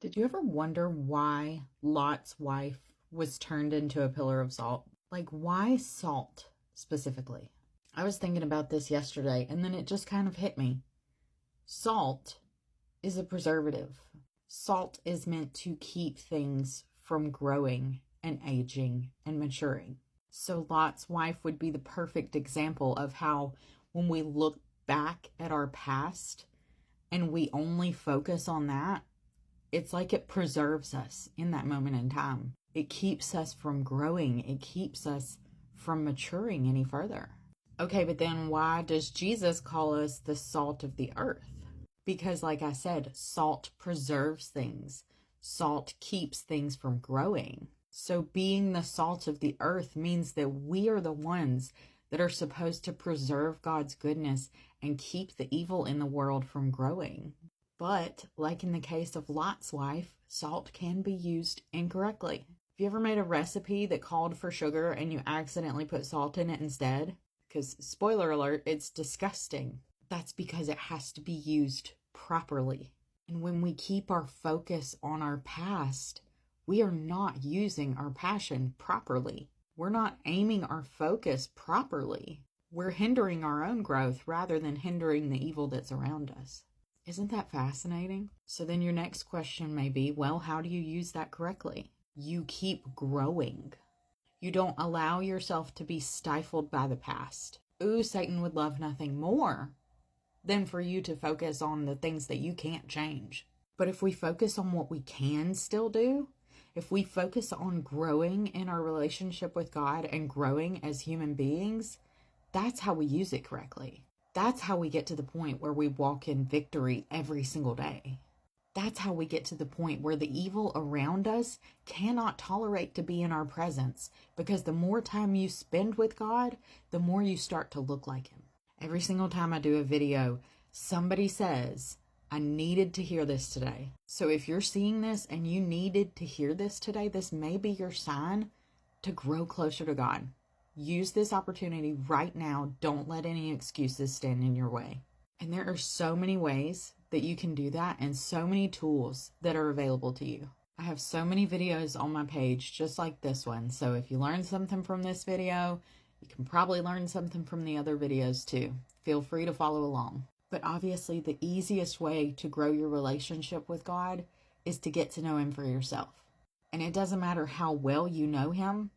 Did you ever wonder why Lot's wife was turned into a pillar of salt? Like, why salt specifically? I was thinking about this yesterday, and then it just kind of hit me. Salt is a preservative. Salt is meant to keep things from growing and aging and maturing. So Lot's wife would be the perfect example of how when we look back at our past and we only focus on that, it's like it preserves us in that moment in time. It keeps us from growing. It keeps us from maturing any further. Okay, but then why does Jesus call us the salt of the earth? Because like I said, salt preserves things. Salt keeps things from growing. So being the salt of the earth means that we are the ones that are supposed to preserve God's goodness and keep the evil in the world from growing. But, like in the case of Lot's wife, salt can be used incorrectly. Have you ever made a recipe that called for sugar and you accidentally put salt in it instead? Because, spoiler alert, it's disgusting. That's because it has to be used properly. And when we keep our focus on our past, we are not using our passion properly. We're not aiming our focus properly. We're hindering our own growth rather than hindering the evil that's around us. Isn't that fascinating? So then your next question may be, well, how do you use that correctly? You keep growing. You don't allow yourself to be stifled by the past. Ooh, Satan would love nothing more than for you to focus on the things that you can't change. But if we focus on what we can still do, if we focus on growing in our relationship with God and growing as human beings, that's how we use it correctly. That's how we get to the point where we walk in victory every single day. That's how we get to the point where the evil around us cannot tolerate to be in our presence, because the more time you spend with God, the more you start to look like Him. Every single time I do a video, somebody says, I needed to hear this today. So if you're seeing this and you needed to hear this today, this may be your sign to grow closer to God. Use this opportunity right now. Don't let any excuses stand in your way. And there are so many ways that you can do that and so many tools that are available to you. I have so many videos on my page just like this one. So if you learned something from this video, you can probably learn something from the other videos too. Feel free to follow along. But obviously the easiest way to grow your relationship with God is to get to know Him for yourself. And it doesn't matter how well you know Him,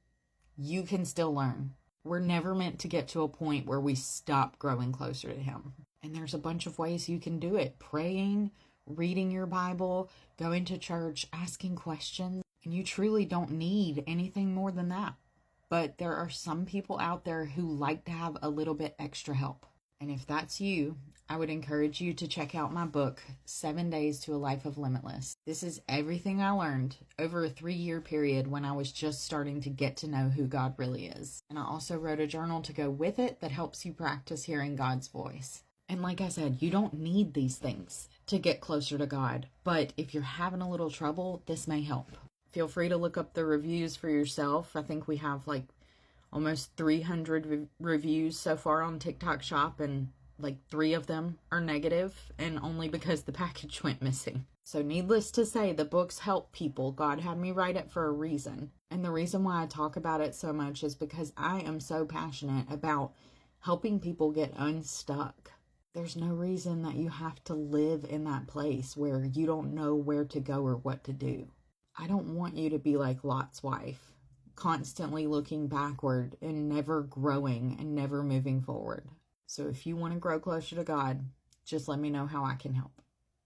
you can still learn. We're never meant to get to a point where we stop growing closer to Him. And there's a bunch of ways you can do it. Praying, reading your Bible, going to church, asking questions. And you truly don't need anything more than that. But there are some people out there who like to have a little bit extra help. And if that's you, I would encourage you to check out my book, 7 Days to a Life of Limitless. This is everything I learned over a 3-year period when I was just starting to get to know who God really is. And I also wrote a journal to go with it that helps you practice hearing God's voice. And like I said, you don't need these things to get closer to God. But if you're having a little trouble, this may help. Feel free to look up the reviews for yourself. I think we have almost 300 reviews so far on TikTok Shop, and 3 of them are negative, and only because the package went missing. So needless to say, the books help people. God had me write it for a reason. And the reason why I talk about it so much is because I am so passionate about helping people get unstuck. There's no reason that you have to live in that place where you don't know where to go or what to do. I don't want you to be like Lot's wife, constantly looking backward and never growing and never moving forward. So if you want to grow closer to God, just let me know how I can help.